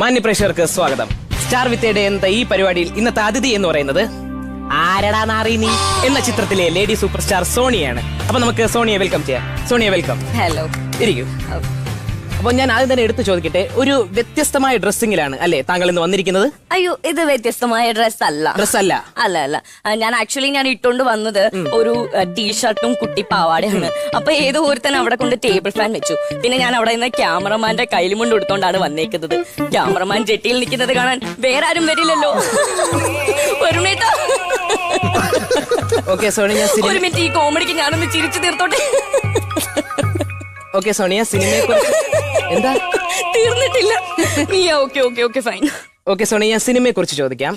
മാന്യപ്രേക്ഷകർക്ക് സ്വാഗതം. സ്റ്റാർ വിത്തേടെ എന്ന ഈ പരിപാടിയിൽ ഇന്നത്തെ അതിഥി എന്ന് പറയുന്നത് ആരടാ നാറി നീ എന്ന ചിത്രത്തിലെ ലേഡി സൂപ്പർ സ്റ്റാർ സോണിയാണ്. അപ്പൊ നമുക്ക് സോണിയെ വെൽക്കം ചെയ്യാം. സോണിയെ വെൽക്കം. ഹലോ. ഇരിക്കൂ. അപ്പൊ ഞാൻ ആദ്യം തന്നെ എടുത്തു ചോദിക്കട്ടെ, ഒരു വ്യത്യസ്തമായ ഡ്രസ്സിംഗിലാണ് അല്ലേ താങ്കൾ ഇന്ന് വന്നിരിക്കുന്നത്? അയ്യോ, ഇത് വ്യത്യസ്തമായ ഡ്രസ് അല്ല. അല്ല. ഞാൻ ആക്ച്വലി ഇട്ടുകൊണ്ട് വന്നത് ഒരു ടീഷർട്ടും കുട്ടി പാവാടയാണ്. അപ്പൊ ഏതോ ഒരുത്തൻ അവിടെ കൊണ്ട് ടേബിൾ ഫാൻ വെച്ചു. പിന്നെ ഞാൻ അവിടെ നിന്ന് ക്യാമറമാന്റെ കയ്യിലും കൊണ്ട് എടുത്തോണ്ടാണ് വന്നേക്കുന്നത്. ക്യാമറമാൻ ജെട്ടിയിൽ നിൽക്കുന്നത് കാണാൻ വേറെ ആരും വരില്ലല്ലോ. ഒരു മിനിറ്റ്, ഈ കോമഡിക്ക് ഞാനൊന്ന് ചിരിച്ചു തീർത്തോട്ടെ. ഓക്കെ സോണിയ, സിനിമയെ കുറിച്ച് എന്താ തീർന്നിട്ടില്ല? Okay fine. ഓക്കെ സോണി, ഞാൻ സിനിമയെ കുറിച്ച് ചോദിക്കാം.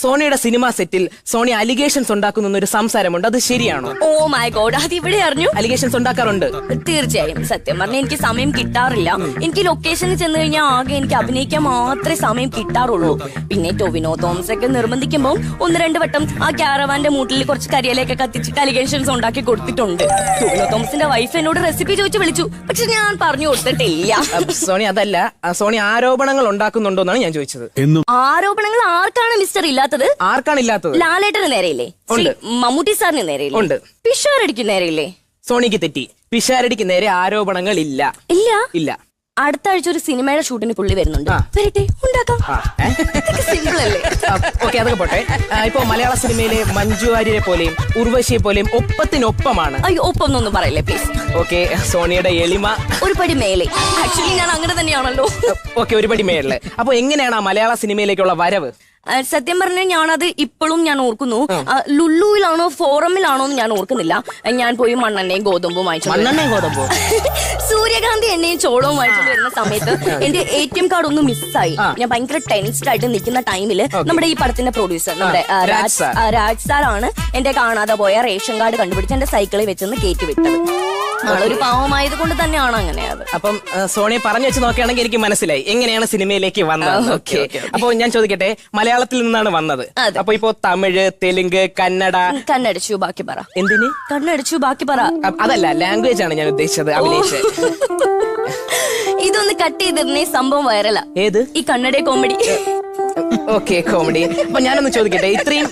സോണിയുടെ സിനിമാ സെറ്റിൽ സോണി അലിഗേഷൻസ് ഉണ്ടാക്കുന്ന ഒരു സംസാരമുണ്ട്, അത് ശരിയാണോ? ഓ മൈ ഗോഡ്, അത് ഇവിടെ അറിഞ്ഞു? അലിഗേഷൻസ് ഉണ്ടാക്കാറുണ്ട്? തീർച്ചയായും. സത്യം പറഞ്ഞാൽ എനിക്ക് സമയം കിട്ടാറില്ല. എനിക്ക് ലൊക്കേഷനിൽ ചെന്ന് കഴിഞ്ഞാൽ ആകെ എനിക്ക് അഭിനയിക്കാൻ മാത്രമേ സമയം കിട്ടാറുള്ളൂ. പിന്നെ ടൊവിനോ തോമസ് ഒക്കെ നിർബന്ധിക്കുമ്പോൾ 1-2 വട്ടം ആ ക്യാരവാന്റെ മൂട്ടിൽ കുറച്ച് കരിയിലൊക്കെ കത്തിച്ചിട്ട് അലിഗേഷൻസ് ഉണ്ടാക്കി കൊടുത്തിട്ടുണ്ട്. ടൊവിനോ തോമസിന്റെ വൈഫ് എന്നോട് റെസിപ്പി ചോദിച്ചു വിളിച്ചു, പക്ഷെ ഞാൻ പറഞ്ഞു കൊടുത്തിട്ടില്ല. സോണി അതല്ല, സോണി ആരോപണങ്ങൾ ഉണ്ടാക്കുന്നുണ്ടോ എന്നാണ് ഞാൻ ചോദിച്ചത്. ആരോപണങ്ങൾ ആർക്കാണ് മിസ്റ്റർ ഇല്ലാത്തത്? ആർക്കാണ് ഇല്ലാത്തത്? ലാലേട്ടന് നേരെയില്ലേ? മമ്മൂട്ടി സാറിന് നേരെയില്ലേ? ഉണ്ട്. പിഷാരടിക്ക് നേരെയില്ലേ? സോണിക്ക് തെറ്റി. പിഷാരടിക്ക് നേരെ ആരോപണങ്ങൾ ഇല്ല. ഇല്ല. അടുത്ത ആഴ്ച ഒരു സിനിമയുടെ ഷൂട്ടിന് പുള്ളി വരുന്നുണ്ട്. ഉണ്ടാക്കാം. സിമ്പിൾ അല്ലേ? ഓക്കെ, അതൊക്കെ പോട്ടെ. ഇപ്പൊ മലയാള സിനിമയിലെ മഞ്ജു വാര്യരെ പോലെയും ഉർവശിയെ പോലെയും ഒപ്പത്തിനൊപ്പമാണ്. അയ്യോ, ഒപ്പം എന്നൊന്നും പറയില്ലേ പ്ലീസ്. ഓക്കെ, സോണിയുടെ എളിമ ഒരു പടി മേലെ. ആക്ച്വലി ഞാൻ അങ്ങനെ തന്നെയാണല്ലോ. ഓക്കെ, ഒരു പടി മേളില്. അപ്പൊ എങ്ങനെയാണ് ആ മലയാള സിനിമയിലേക്കുള്ള വരവ്? സത്യം പറഞ്ഞാൽ ഞാനത് ഇപ്പോഴും ഞാൻ ഓർക്കുന്നു. ലുല്ലുവിലാണോ ഫോറമിലാണോ എന്ന് ഞാൻ ഓർക്കുന്നില്ല. ഞാൻ പോയി മണ്ണെണ്ണയും ഗോതമ്പും വാങ്ങിച്ചു. സൂര്യകാന്തി എണ്ണയും ചോളവും വാങ്ങിച്ചു വരുന്ന സമയത്ത് എന്റെ ATM കാർഡ് ഒന്ന് മിസ്സായി. ഞാൻ ഭയങ്കര ടെൻസ്ഡ് ആയിട്ട് നിൽക്കുന്ന ടൈമില് നമ്മുടെ ഈ പടത്തിന്റെ പ്രൊഡ്യൂസർ നമ്മുടെ രാജ് സാറാണ് എന്റെ കാണാതെ പോയ റേഷൻ കാർഡ് കണ്ടുപിടിച്ച് എന്റെ സൈക്കിളിൽ വെച്ചൊന്ന് കയറ്റി വിട്ടത്. ആളൊരു പാവമായത് കൊണ്ട് തന്നെയാണ് അങ്ങനെ. അത് അപ്പം സോണിയെ പറഞ്ഞു വെച്ച് നോക്കുകയാണെങ്കിൽ എനിക്ക് മനസ്സിലായി എങ്ങനെയാണ് സിനിമയിലേക്ക് വന്നത്. അപ്പൊ ഞാൻ ചോദിക്കട്ടെ, മലയാളത്തിൽ നിന്നാണ് വന്നത്. അപ്പൊ ഇപ്പോ തമിഴ്, തെലുങ്ക്, കണ്ണടിച്ചു ബാക്കി പറ. എന്തിന് കണ്ണടിച്ചു ബാക്കി പറ? അതല്ല, ലാംഗ്വേജ് ആണ് ഞാൻ ഉദ്ദേശിച്ചത്. അഭിനയിച്ച് ഇതൊന്ന് കട്ട് ചെയ്തിരുന്നേ സംഭവം വൈറലാ. ഏത്? ഈ കണ്ണട കോമഡി. Okay, comedy. അപ്പൊ ഞാനൊന്ന് ചോദിക്കട്ടെ, ഇത്രയും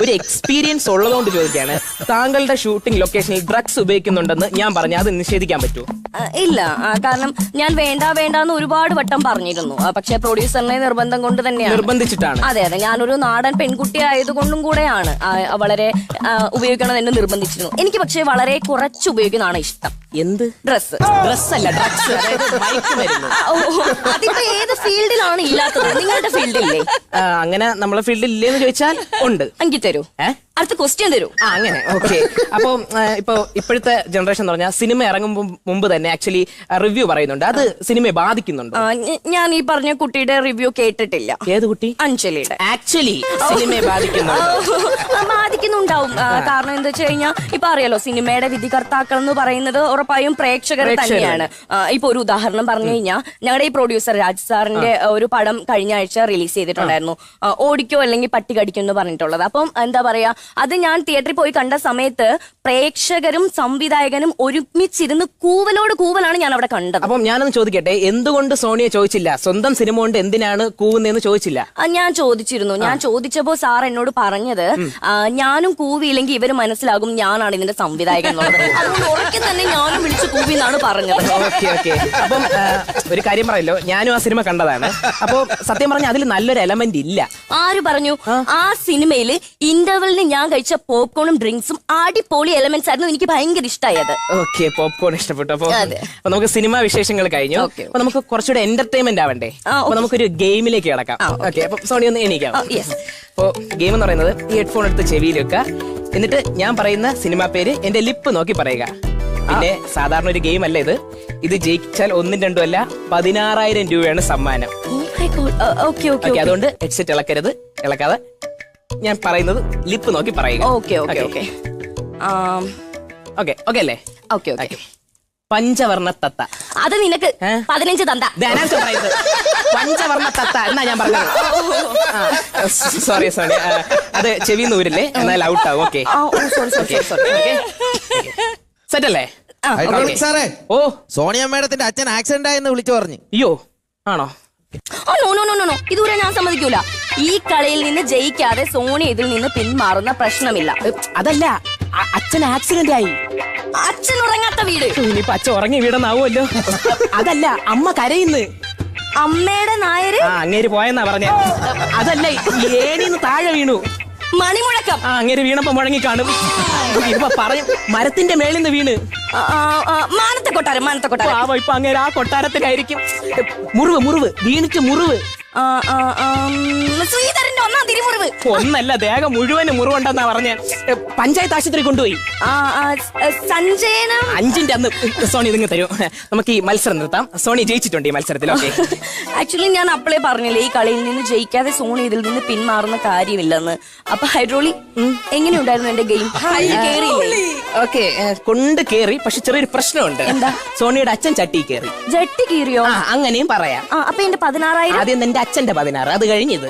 ഒരു എക്സ്പീരിയൻസ് ഉള്ളതുകൊണ്ട് ചോദിക്കാണ്, താങ്കളുടെ ഷൂട്ടിംഗ് ലൊക്കേഷനിൽ ഡ്രഗ്സ് ഉപയോഗിക്കുന്നുണ്ടെന്ന് ഞാൻ പറഞ്ഞു, അത് നിഷേധിക്കാൻ പറ്റുമോ? ഇല്ല, കാരണം ഞാൻ വേണ്ടാന്ന് ഒരുപാട് വട്ടം പറഞ്ഞിരുന്നു. പക്ഷെ പ്രൊഡ്യൂസറിനെ നിർബന്ധം കൊണ്ട് തന്നെയാണ്. നിർബന്ധിച്ചിട്ടാണ്? അതെ, ഞാനൊരു നാടൻ പെൺകുട്ടി ആയതുകൊണ്ടും കൂടെയാണ് വളരെ ഉപയോഗിക്കണം എന്ന് നിർബന്ധിച്ചിരുന്നു. എനിക്ക് പക്ഷെ വളരെ കുറച്ച് ഉപയോഗിക്കുന്നതാണ് ഇഷ്ടം. എന്ത്? ഡ്രസ്സല്ല, ഡ്രഗ്സ്. അതിപ്പോ ഏത് ഫീൽഡിലാണ് ഇല്ലാത്തത്? നിങ്ങളുടെ ഫീൽഡില്ലേ? അങ്ങനെ നമ്മളെ ഫീൽഡിൽ ഇല്ലേന്ന് ചോദിച്ചാൽ ഉണ്ട്. എനിക്ക് തരൂ, അടുത്ത ക്വസ്റ്റ്യൻ തരൂ. അങ്ങനെ. ഓക്കെ, അപ്പൊ ഇപ്പോഴത്തെ ജനറേഷൻ എന്ന് പറഞ്ഞാൽ സിനിമ ഇറങ്ങുമ്പോൾ മുമ്പ് തന്നെ ആക്ച്വലി റിവ്യൂ പറയുന്നുണ്ട്. അത് സിനിമയെ ബാധിക്കുന്നുണ്ട്? ഞാൻ ഈ പറഞ്ഞ കുട്ടിയുടെ റിവ്യൂ കേട്ടിട്ടില്ല. ഏത് കുട്ടി? അഞ്ജലിയുടെ. ആക്ച്വലി സിനിമയെ ബാധിക്കുന്നുണ്ടാവും. കാരണം എന്താ വെച്ച് കഴിഞ്ഞാൽ ഇപ്പൊ അറിയാലോ, സിനിമയുടെ വിധികർത്താക്കൾ എന്ന് പറയുന്നത് ഉറപ്പായും പ്രേക്ഷകർ തന്നെയാണ്. ഇപ്പൊ ഒരു ഉദാഹരണം പറഞ്ഞു കഴിഞ്ഞാൽ, ഞങ്ങളുടെ ഈ പ്രൊഡ്യൂസർ രാജ് സാറിന്റെ ഒരു പടം കഴിഞ്ഞ ആഴ്ച റിലീസ് ചെയ്തിട്ടുണ്ടായിരുന്നു, ഓടിക്കോ അല്ലെങ്കിൽ പട്ടി കടിക്കോ എന്ന് പറഞ്ഞിട്ടുള്ളത്. അപ്പം എന്താ പറയാ, അത് ഞാൻ തിയേറ്ററിൽ പോയി കണ്ട സമയത്ത് പ്രേക്ഷകരും സംവിധായകനും ഒരുമിച്ചിരുന്ന് കൂവലാണ് ഞാൻ അവിടെ കണ്ടത്. അപ്പം ഞാനൊന്ന് ചോദിക്കട്ടെ, എന്തുകൊണ്ട് സോണിയെ ചോദിച്ചില്ല? സ്വന്തം സിനിമ കൊണ്ട് എന്തിനാണ് കൂവുന്നതെന്ന് ചോദിച്ചില്ല? ഞാൻ ചോദിച്ചിരുന്നു. ഞാൻ ചോദിച്ചപ്പോ സാർ എന്നോട് പറഞ്ഞത്, ഞാനും കൂവിയില്ലെങ്കിൽ ഇവര് മനസ്സിലാകും ഞാനാണ് ഇതിന്റെ സംവിധായകൻ എന്നുള്ളത്. അതുകൊണ്ട് ഉറക്കെ തന്നെ ഞാനും വിളിച്ച് കൂവി എന്നാണ് പറഞ്ഞത്. ഓക്കെ. അപ്പം ഒരു കാര്യം പറയല്ലോ, ഞാനും ആ സിനിമ കണ്ടതാണ്. അപ്പൊ സത്യം പറഞ്ഞാൽ അതിൽ നല്ലൊരു എലമെന്റ് ഇല്ല. ആര് പറഞ്ഞു? ആ സിനിമയിൽ ഇന്റർവെലിന് ഞാൻ കഴിച്ച പോപ്കോണും ഡ്രിങ്ക്സും അടിപൊളി എലമെന്റ്സ് ആയിരുന്നു. എനിക്ക് ഭയങ്കര ഇഷ്ടമായി അത്. ഓക്കെ, പോപ്കോൺ ഇഷ്ടപ്പെട്ടു. അപ്പൊ നമുക്ക് സിനിമാ വിശേഷങ്ങൾ കഴിഞ്ഞു. അപ്പൊ നമുക്ക് കുറച്ചുകൂടെ എന്റർടൈൻമെന്റ് ആവണ്ടേ? അപ്പൊ നമുക്കൊരു ഗെയിമിലേക്ക് കിടക്കാം. ഓക്കെ, അപ്പൊ സോണി ഒന്ന് എണീക്കാം. അപ്പൊ ഗെയിം എന്ന് പറയുന്നത്, ഈ ഹെഡ്ഫോൺ എടുത്ത് ചെവിയിൽ വെക്കുക, എന്നിട്ട് ഞാൻ പറയുന്ന സിനിമാ പേര് എന്റെ ലിപ്പ് നോക്കി പറയുക. പിന്നെ സാധാരണ ഒരു ഗെയിം അല്ല ഇത്. ഇത് ജയിച്ചാൽ 1ഉം 2ഉം അല്ല, 16,000 രൂപയാണ് സമ്മാനം. അതുകൊണ്ട് ഹെഡ്സെറ്റ് ഇളക്കാതെ ഞാൻ പറയുന്നത് ലിപ്പ് നോക്കി പറയുക. ഓക്കെ അല്ലേ? ഓക്കെ. പഞ്ചവർണ്ണ തത്ത. അത് നിനക്ക് 15 തന്ത. പഞ്ചവർണ്ണ തത്ത എന്നാ ഞാൻ പറഞ്ഞത്. സോറി, അത് ചെവിന്ന് ഊരില്ലേ, എന്നാൽ ഔട്ട് ആവും. ഓക്കെ, സെറ്റ് അല്ലേ? സാറേ, സോണിയ മേഡത്തിന്റെ അച്ഛൻ ആക്സിഡന്റ് ആയെന്ന് വിളിച്ചു പറഞ്ഞു. അയ്യോ, ആണോ? നോ നോ നോ നോ ഇതുവരെ ഞാൻ സമ്മതിക്കൂല. ഈ കളിയിൽ നിന്ന് ജയിക്കാതെ സോണി ഇതിൽ നിന്ന് പിന്മാറുന്ന പ്രശ്നമില്ല. അതല്ല, അച്ഛൻ ആക്സിഡന്റ് ആയി. അച്ഛൻ ഉറങ്ങാത്ത വീട്. ഇനിയിപ്പൊ അച്ഛൻ ഉറങ്ങി വീടെന്നാവുമല്ലോ. അതല്ല, അമ്മ കരയുന്നു. അമ്മയുടെ നായര് അങ്ങേര് പോയെന്നാ പറഞ്ഞ. അതല്ല, ഏണിന്ന് താഴെ വീണു. മണിമുഴക്കം. അങ്ങേര് വീണപ്പോ മുഴങ്ങി കാണും. ഇപ്പൊ പറയും മരത്തിന്റെ മേളിൽ നിന്ന് വീണ്. മാനത്തെ കൊട്ടാരം, മാനത്തെ കൊട്ടാരം. ഇപ്പൊ അങ്ങേര് ആ കൊട്ടാരത്തിലായിരിക്കും. മുറിവ് വീണിട്ട് മുറിവ്. ശ്രീധരന്റെ ഒന്നാം തിരുമുറിവ്. ഒന്നല്ല, ദേഹം മുഴുവനും മുറിവുണ്ടെന്നാ പറഞ്ഞ. പഞ്ചായത്ത് ആശുപത്രി കൊണ്ടുപോയി. സഞ്ജയനം 5ന്റെ അന്ന്. സോണി ഇതിങ്ങ് തരൂ, നമുക്ക് ഈ മത്സരം നിർത്താം. സോണി ജയിച്ചിട്ടുണ്ട് ഈ മത്സരത്തിൽ. ഓക്കെ. ആക്ച്വലി ഞാൻ അപ്പളേ പറഞ്ഞില്ലേ ഈ കളിയിൽ നിന്ന് ജയിക്കാതെ സോണി ഇതിൽ നിന്ന് പിന്മാറുന്ന കാര്യമില്ലെന്ന്. അപ്പൊ ഹൈഡ്രോളി എങ്ങനെയുണ്ടായിരുന്നു എന്റെ ഗെയിം? ഓക്കെ, കൊണ്ട് കേറി. പക്ഷെ ചെറിയൊരു പ്രശ്നമുണ്ട്. എന്താ? സോണിയുടെ അച്ഛൻ ചട്ടി കേറി. ജട്ടി കീറിയോ? അങ്ങനെയും പറയാം. അപ്പൊ എന്റെ 16,000 ആദ്യം എന്റെ അച്ഛന്റെ 16, അത് കഴിഞ്ഞത്.